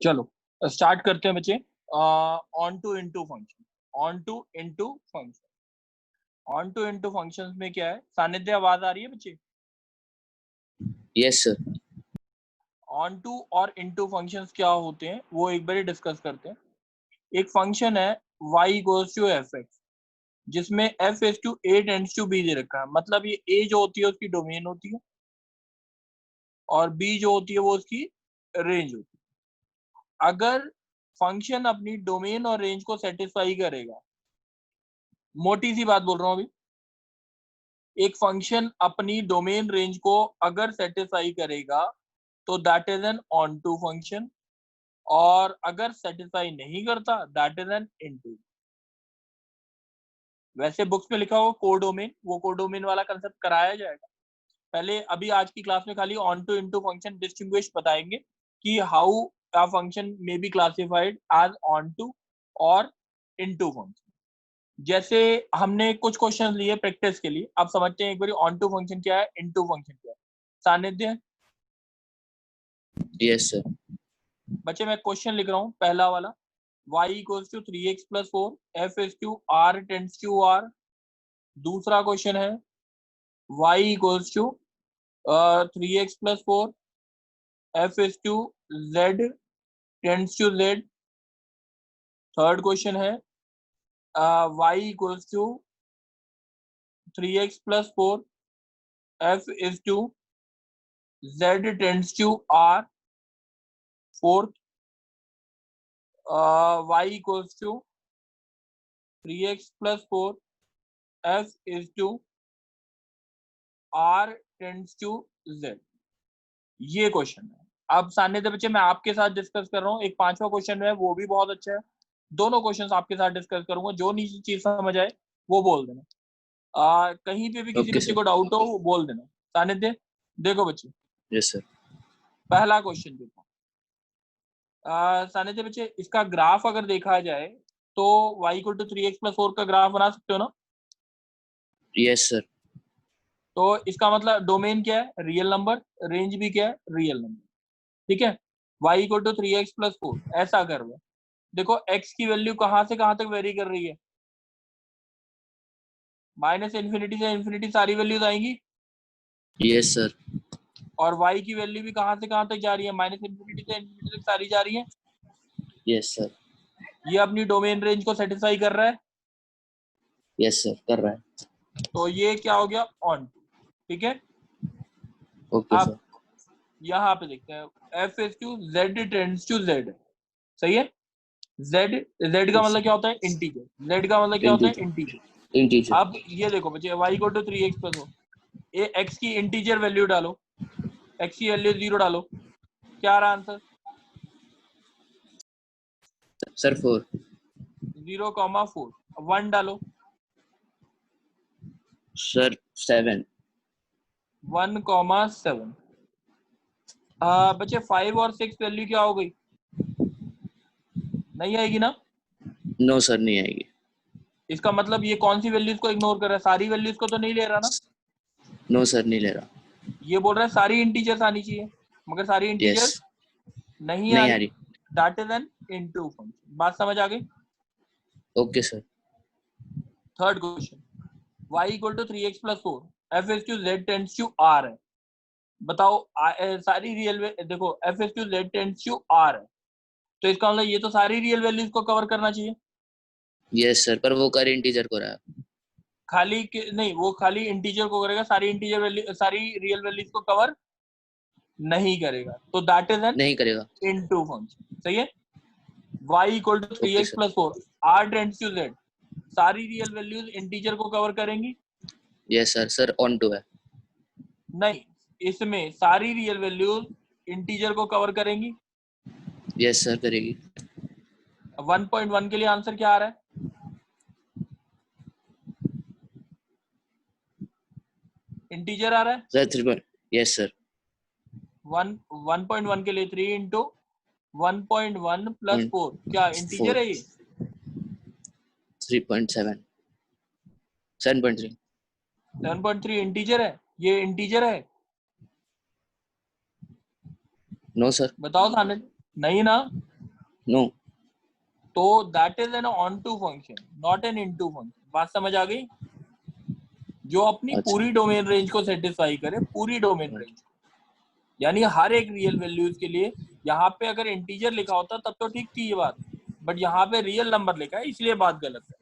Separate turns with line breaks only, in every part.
चलो स्टार्ट करते हैं बच्चे। Onto into function, onto into function, onto into functions में क्या है? सानिध्य आवाज आ रही है बच्चे?
Yes sir.
ऑन टू और इनटू फंक्शंस क्या होते हैं वो एक बार डिस्कस करते हैं। एक फंक्शन है y goes to f x, जिसमें f is to a tends to b दे रखा है। मतलब ये a जो होती है उसकी डोमेन होती है और b जो होती है वो उसकी रेंज होती है। अगर फंक्शन अपनी डोमेन और रेंज को सेटिस्फाई करेगा, मोटी सी बात बोल रहा हूं अभी, एक फंक्शन अपनी डोमेन रेंज को अगर सेटिस्फाई करेगा तो that is an onto function, और अगर सेटिस्फाई नहीं करता दैट इज एन इनटू। वैसे बुक्स में लिखा हुआ कोडोमेन, वो कोडोमेन वाला कंसेप्ट कराया जाएगा। पहले अभी आज की क्लास में खाली onto into function distinguish बताएंगे कि how a function may be classified as onto और इनटू फंक्शन। जैसे हमने कुछ क्वेश्चन लिए प्रैक्टिस के लिए, आप समझते हैं एक बार ऑन टू फंक्शन क्या है, इनटू फंक्शन क्या है। सानिध्य?
Yes sir.
बच्चे मैं क्वेश्चन लिख रहा हूँ, पहला वाला y equals to 3x plus 4 f is to r tends to r। दूसरा क्वेश्चन है y equals to 3x plus 4 f is to z tends to z। Third question है y equals to 3x plus 4 f is to z tends to r। Fourth y equals to 3x plus 4 f is to r tends to z। ये question है। अब सानिध्य बच्चे मैं आपके साथ discuss कर रहा हूँ। एक पांचवा क्वेश्चन है वो भी बहुत अच्छा है। दोनों क्वेश्चंस आपके साथ डिस्कस करूंगा, जो नीचे चीज समझ आए वो बोल देना। कहीं पे भी किसी
ओके
बच्चे
सर।
को डाउट हो वो बोल देना। सानिध्य देखो बच्चे,
यस सर।
पहला क्वेश्चन देखो। सानिध्य बच्चे इसका ग्राफ अगर देखा जाए तो y equal to 3x plus 4 का ग्राफ बना सकते हो ना?
Yes sir.
तो इसका मतलब डोमेन क्या है? Real number. रेंज भी क्या है? Real number. ठीक है। y equal to 3x plus 4 ऐसा कर लो। देखो x की वैल्यू कहां से कहां तक वेरी कर रही है? माइनस इन्फिनिटी से इन्फिनिटी सारी वैल्यूज आएंगी,
यस सर।
और y की वैल्यू भी कहां से कहां तक जा रही है? माइनस इन्फिनिटी से इन्फिनिटी तक सारी जा रही है।
Yes sir.
ये अपनी डोमेन रेंज को सेटिस्फाई कर रहा है,
यस सर कर रहा है।
तो ये क्या हो गया? Onto. ठीक है।
ओके
अब
सर।
यहाँ पे देखते हैं f is to z tends to z। सही है। z का
यस
मतलब क्या होता है? इंटीजर। z का मतलब क्या होता है?
इंटीजर।
इंटीजर।
इंटीजर।
अब ये देखो बच्चे y equal to 3x plus 4, ये x की इंटीजर वैल्यू डालो, x की वैल्यू 0 डालो, क्या आ रहा आंसर?
सर 4।
0,4। 1 डालो,
सर 7।
1,7। बच्चे 5 और 6 वैल्यू क्या हो गई? नहीं आएगी ना?
नो सर नहीं आएगी।
इसका मतलब ये कौन सी वैल्यूज को इग्नोर कर रहा है? सारी वैल्यूज को तो नहीं ले रहा ना?
नो सर नहीं ले रहा।
ये बोल रहा है सारी इंटीजर्स आनी चाहिए, मगर सारी
यस
इंटीजर्स नहीं आ
नहीं आ
रही।
रही।
That is an into function. बात समझ आ गई?
Okay sir.
Third question, y equal to 3x plus 4 f is to z tends to r है। बताओ सारी रियल देखो f is to z tends to r है, तो इसका मतलब ये तो सारी रियल वैल्यूज को कवर करना चाहिए।
यस सर पर वो कर इंटीजर को रहा है।
खाली नहीं, वो खाली इंटीजर को करेगा, सारी इंटीजर वैल्यू सारी रियल वैल्यूज को कवर नहीं करेगा, तो दैट इज एन
नहीं करेगा।
Into function. सही है। y equal to
okay
3x
sir.
Plus 4 r tends to z, सारी रियल वैल्यूज इंटीजर को कवर करेंगी?
Yes sir. Sir onto है।
नहीं, इसमें सारी रियल वैल्यूज इंटीजर को कवर करेंगी।
यस सर करेगी।
1.1 के लिए आंसर क्या आ रहा है? इंटीजर आ रहा है।
सर 3। Yes sir.
1.1 के लिए 3 इंटू 1.1 प्लस 4 क्या इंटीजर
4।
है? ये
3.7। 7.3।
7.3 इंटीजर है? ये इंटीजर है?
No sir.
बताओ सामने। नहीं ना,
नो।
तो that is an onto function, not an into function. बात समझ आ गई? जो अपनी
अच्छा।
पूरी डोमेन रेंज को सेटिस्फाई करे, पूरी डोमेन रेंज, यानी हर एक रियल वैल्यूज के लिए। यहाँ पे अगर इंटीजर लिखा होता तब तो ठीक थी ये बात, बट यहाँ पे रियल नंबर लिखा है, इसलिए बात गलत है।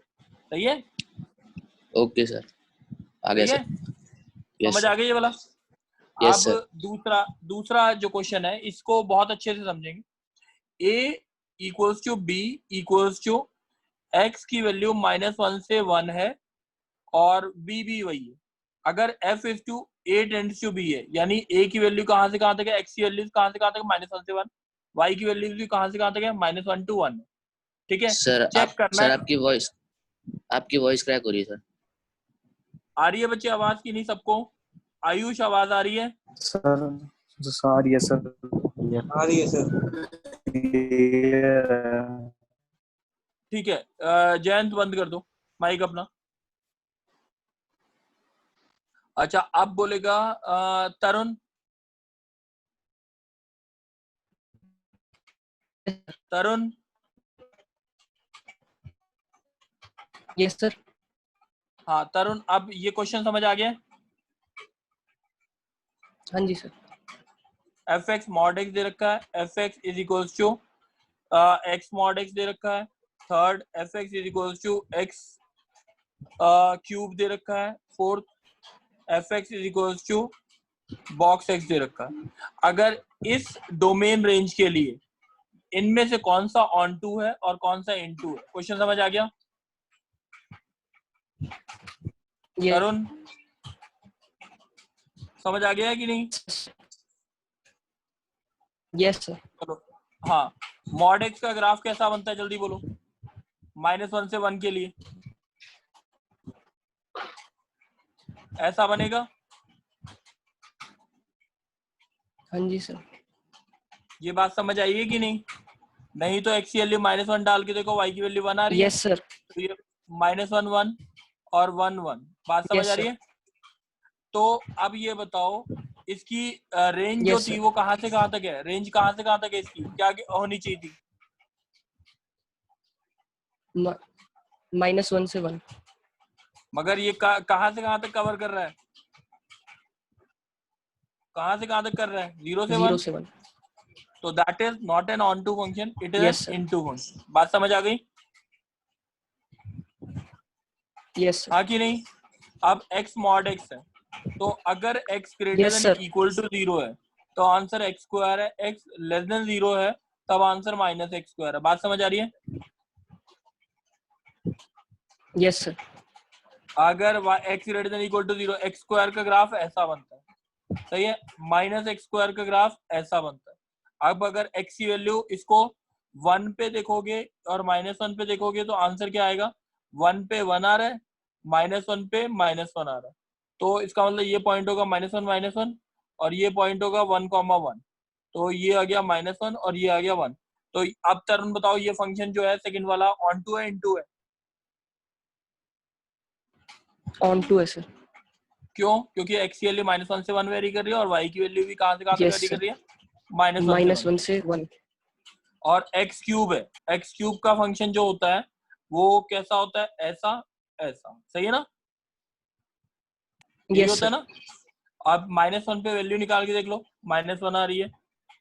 सही है?
ओके सर, आ गया
सही है?
सर। यस
समझ आ
सर।
गई ये वाला?
यस
अब
सर।
दूसरा जो क्वेश्चन है, इसको बहुत अच्छे से समझेंगे। a equals to b equals to x की वैल्यू -1 से 1 है और b भी वही है। अगर f is to a tends to b है, यानी a की वैल्यू कहां से कहां तक है, x की वैल्यू कहां से कहां तक है, -1 से 1, y की वैल्यू भी कहां से कहां तक है, -1 to 1। ठीक है,
सर
चेक करना है।
आपकी वॉइस क्रैक हो रही है सर।
आ रही है बच्चे आवाज की नहीं सबको? आयुष आवाज आ रही है?
सर आ रही है सर। आ रही है सर।
ठीक है, जयंत बंद कर दो माइक अपना। अच्छा, अब बोलेगा तरुण। Tarun,
yes sir.
हाँ तरुण, अब ये क्वेश्चन समझ आ गया?
हाँ जी sir.
F x mod x दे रखा है, f x is equals to x mod x दे रखा है। Third, f x is equals to x cube दे रखा है। Fourth, f x is equals to box x दे रखा है। अगर इस डोमेन रेंज के लिए इनमें से कौन सा ऑन टू है और कौन सा इन टू है? क्वेश्चन समझ आ गया? तरुण, समझ आ गया है कि नहीं?
Yes sir.
चलो, हाँ, मॉड एक्स का ग्राफ कैसा बनता है जल्दी बोलो, -1 से 1 के लिए? ऐसा बनेगा?
हाँ जी सर।
ये बात समझ आई है कि नहीं? नहीं तो एक्स की वैल्यू -1 डाल के देखो, वाई की वैल्यू 1 आ रही है।
Yes sir.
तो ये -1 1 और 1 1। बात समझ
यस
आ रही
सर।
है? तो अब ये बताओ, इसकी रेंज जो
यस
थी
सर।
वो कहां से कहां तक है? रेंज कहां से कहां तक है इसकी? क्या होनी चाहिए थी?
-1 से 1।
मगर ये कहां से कहां तक कवर कर रहा है? कहां से कहां तक कर रहा है? 0 से
0
1।
से 1।
तो that is not an onto function, it is
yes
an
sir.
Into function. बात समझ आ गई?
Yes sir.
हाँ कि नहीं? अब x मॉड x है, तो अगर x greater
yes
than
sir.
Equal to 0 है तो आंसर x स्क्वायर है, x लेस देन 0 है तब आंसर -x स्क्वायर है। बात समझ आ रही है?
Yes sir.
अगर x greater than equal to 0, x square का ग्राफ ऐसा बनता है। सही है? -x स्क्वायर का ग्राफ ऐसा बनता है। अब अगर x की वैल्यू इसको 1 पे देखोगे और -1 पे देखोगे तो आंसर क्या आएगा? 1 पे 1 आ रहा है, -1 पे -1 आ रहा है, तो इसका मतलब ये पॉइंट होगा -1 -1 और ये पॉइंट होगा 1, 1। तो ये आ गया -1 और ये आ गया 1। तो अब तरुण बताओ, ये फंक्शन जो है सेकंड वाला ऑन टू है इनटू है?
ऑन टू है सर।
क्यों? क्योंकि x की वैल्यू -1 से 1 वेरी कर रही है और y की वैल्यू भी कहां से कहां तक
यस
वेरी कर
सर।
रही है? -1 से 1।
-1 से 1।
और x क्यूब है, x क्यूब का फंक्शन जो होता है वो कैसा होता है? ऐसा, ऐसा। सही है ना? यही
यस
होता है
सर।
ना? अब -1 पे वैल्यू निकाल के देख लो, -1 आ रही है,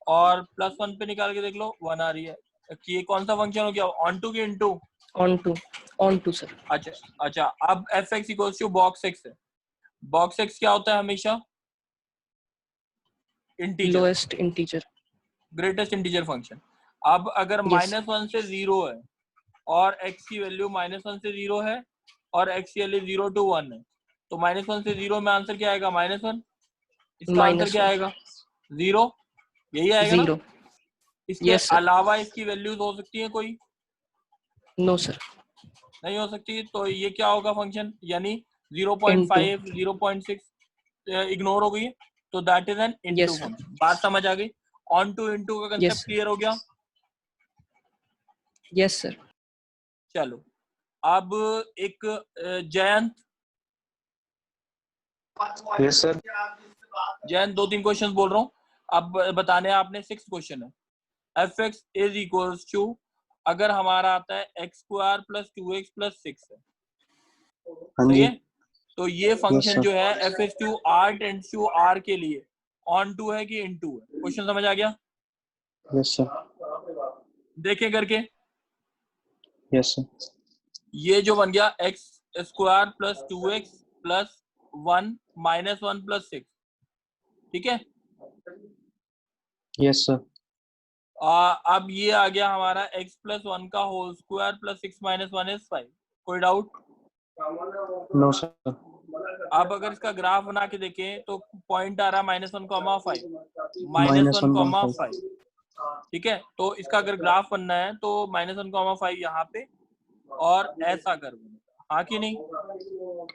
और +1 पे निकाल के देख लो 1 आ रही है। कि ये कौन सा फंक्शन हो गया? ऑन टू की into?
Onto. Onto sir.
अच्छा अच्छा, अब f x equals to box x है। बॉक्स एक्स क्या होता है हमेशा? Integer,
lowest integer.
Greatest integer function. अब अगर
यस।
-1 से 0 है और x की वैल्यू -1 से 0 है और x की वैल्यू 0 to 1 है, तो -1 से 0 में आंसर क्या आएगा? -1। इसका आंसर क्या
-1।
आएगा? 0। यही आएगा ना?
0।
इसके
यस सर।
अलावा इसकी वैल्यूज हो सकती है कोई?
No sir.
नहीं हो सकती। तो ये क्या होगा फंक्शन? यानी
इनटू।
0.5 0.6 इग्नोर हो गई, तो that is an into
yes sir.
Function. बात समझ आ गई? ऑन टू इनटू का
यस
कंसेप्ट क्लियर हो गया?
Yes sir.
चलो, अब एक Jayant.
Yes sir.
Jayant, 2-3 question बोल रहा हूँ, अब बताने हैं आपने। 6 क्वेश्चन है। F x is equals to, अगर हमारा आता है x square plus 2x plus 6 है,
हाँ
सही
जी।
है। तो ये
यस
फंक्शन
सर।
जो है f is to r tends to r के लिए ऑन टू है कि इन टू है, क्वेश्चन समझ आ गया?
Yes sir.
देखें करके,
यस सर।
ये जो बन गया x square plus 2x plus 1 minus 1 plus 6, ठीक है।
Yes sir.
अब ये आ गया हमारा x प्लस 1 का whole square plus 6 minus 1 is 5। कोई डाउट?
No sir.
अब अगर इसका ग्राफ बना के देखें तो पॉइंट आ रहा है -1, 5
माइनस
-1,
1,
5, ठीक है। तो इसका अगर ग्राफ बनना है तो -1, 5 यहाँ पे और ऐसा कर बनेगा, हाँ कि नहीं?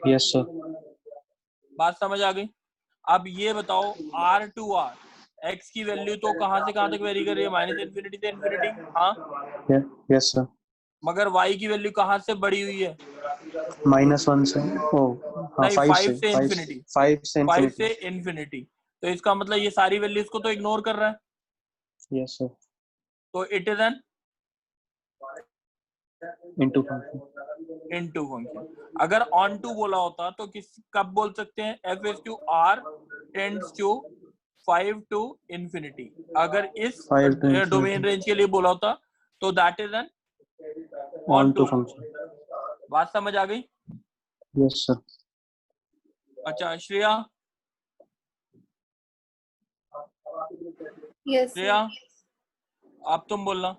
Yes sir.
बात समझ आ गई? अब ये बताओ R to R, x की वैल्यू तो कहाँ से कहाँ तक वेरी कर रही है? -∞ से इन्फिनिटी, हाँ।
Yes sir.
मगर y की वैल्यू कहाँ से बढ़ी हुई है?
-1 से, ओ हाँ,
नहीं,
5
5
से,
से इन्फिनिटी,
5 से
5
इंफिनिटी।
से इन्फिनिटी। तो इसका मतलब ये सारी वैल्यूज को तो इग्नोर कर रहा है,
यस सर।
तो it is an
into function.
Into function. अगर ऑन टू बोला होता तो किस कब बोल सकते हैं? F is to r tends to 5 to infinity. अगर इस
5 to
डोमेन
infinity।
रेंज के लिए बोला होता तो that is an
onto
function.
Function.
बात समझ आ गई?
Yes sir.
अच्छा श्रेया,
यस
श्रेया अब तुम बोलना।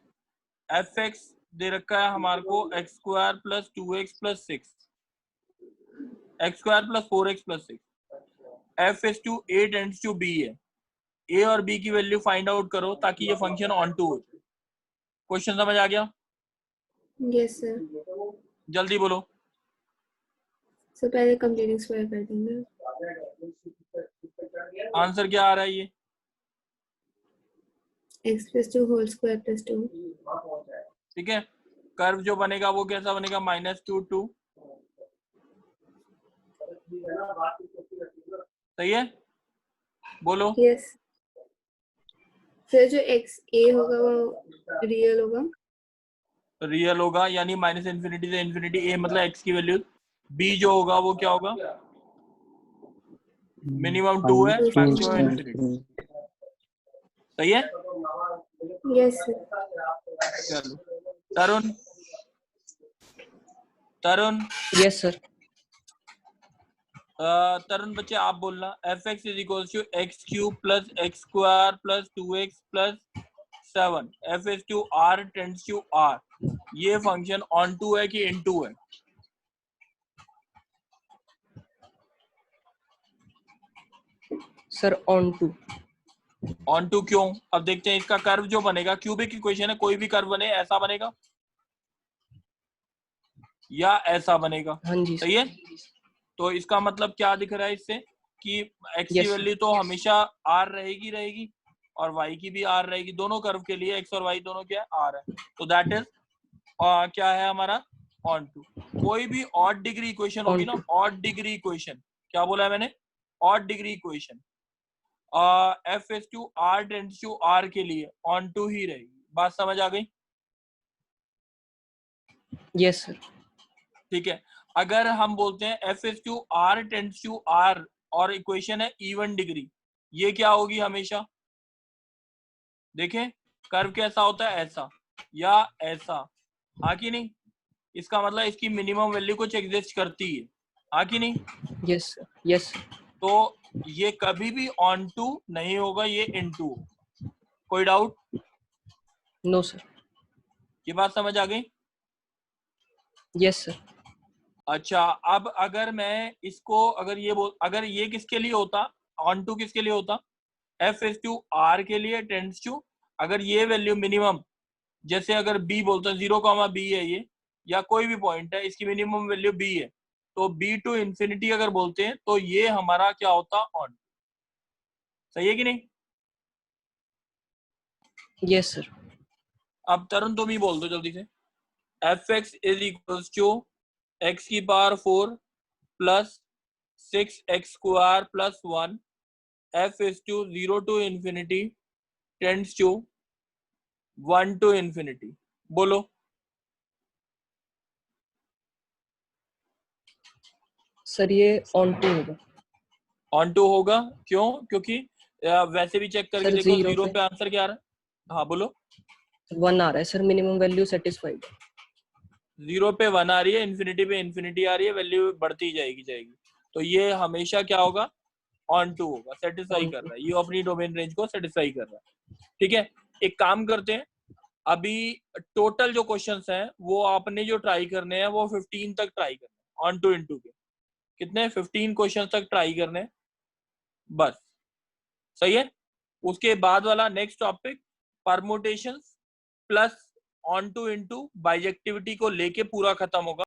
एफ एक्स दे रखा है हमारे को x square plus 2x plus 6, x square plus 4x plus 6, f is to a tends to b है। ए और बी की वैल्यू फाइंड आउट करो ताकि ये फंक्शन ऑन टू हो जाए। क्वेश्चन समझ आ गया?
Yes sir.
जल्दी बोलो।
सर पहले कंप्लीटिंग स्क्वायर कर देंगे।
आंसर क्या आ रहा है? ये
x plus 2 whole square plus 2।
ठीक है। कर्व जो बनेगा वो कैसा बनेगा? -2 2, सही है? बोलो।
यस सर, जो x a होगा वो रियल होगा।
रियल होगा यानी -∞ से इन्फिनिटी, ए मतलब x की वैल्यू, बी जो होगा वो क्या होगा? मिनिमम 2 है, मैक्सिमम इन्फिनिटी, सही है?
Yes sir.
चलो तरुण, तरुण,
यस सर।
तरुण बच्चे आप बोलना। F x is equal to x cube plus x square plus 2x plus 7 f is to r tends to r, ये फंक्शन ऑन टू है कि इन टू है?
Sir onto.
Onto क्यों? अब देखते हैं। इसका कर्व जो बनेगा, क्यूबिक इक्वेशन है, कोई भी कर्व बने ऐसा बनेगा या ऐसा बनेगा,
हाँ जी
सही है? तो इसका मतलब क्या दिख रहा है इससे कि x की
Yes,
वैल्यू तो हमेशा r रहेगी और y की भी r रहेगी। दोनों कर्व के लिए x और y दोनों क्या है? r है। तो दैट इज क्या है हमारा? Onto. कोई भी ऑड डिग्री इक्वेशन होगी ना, ऑड डिग्री इक्वेशन, क्या बोला है मैंने? Odd degree equation f is to r tends to r के लिए ऑन टू ही रहेगी। बात समझ आ गई?
Yes sir.
ठीक है। अगर हम बोलते हैं f is to r tends to r और इक्वेशन है इवन डिग्री, ये क्या होगी हमेशा? देखें कर्व कैसा होता है, ऐसा या ऐसा, हाँ कि नहीं? इसका मतलब इसकी मिनिमम वैल्यू कुछ एग्जिस्ट करती है, हाँ कि नहीं?
Yes sir. यस।
तो ये कभी भी ऑन टू नहीं होगा, ये इन टू। कोई डाउट?
No sir.
ये बात समझ आ गई?
Yes sir.
अच्छा, अब अगर मैं इसको अगर ये किसके लिए होता? ऑन टू किसके लिए होता? एफ एस टू आर के लिए टेंड्स टू, अगर ये वैल्यू मिनिमम, जैसे अगर बी बोलते 0,b है ये, या कोई भी पॉइंट है इसकी मिनिमम वैल्यू b है, तो b टू इंफिनिटी अगर बोलते हैं तो ये हमारा क्या होता? ऑन। सही है कि नहीं?
Yes sir.
अब तरुण तुम ही बोल दो जल्दी से। F x is equal to x की power 4 plus 6x square plus 1 f is to 0 to infinity tends to, 1 to infinity, बोलो।
सर ये ऑन टू होगा।
ऑन टू होगा, क्यों? क्योंकि वैसे भी चेक करके
सर,
देखो
zero
जीरो
पे-
पे आंसर क्या आ रहा है। हाँ बोलो।
1 आ रहा है sir, minimum value satisfied.
Zero पे 1 आ रही है, इन्फिनिटी पे इन्फिनिटी आ रही है, वैल्यू बढ़ती जाएगी। तो ये हमेशा क्या होगा? ऑन टू होगा, सेटिस्फाई
On
कर
to।
रहा है, ये अपनी डोमेन रेंज को सेटिस्फाई कर रहा है। ठीक है, एक काम करते हैं, अभी टोटल जो क्वेश्चंस हैं वो आपने जो ट्राई करने हैं वो 15 तक ट्राई करने हैं, ऑन टू इनटू के कितने 15 क्वेश्चन तक ट्राई करने हैं बस। सही है। उसके बाद वाला next topic permutations plus onto into bijectivity को लेके पूरा खत्म होगा।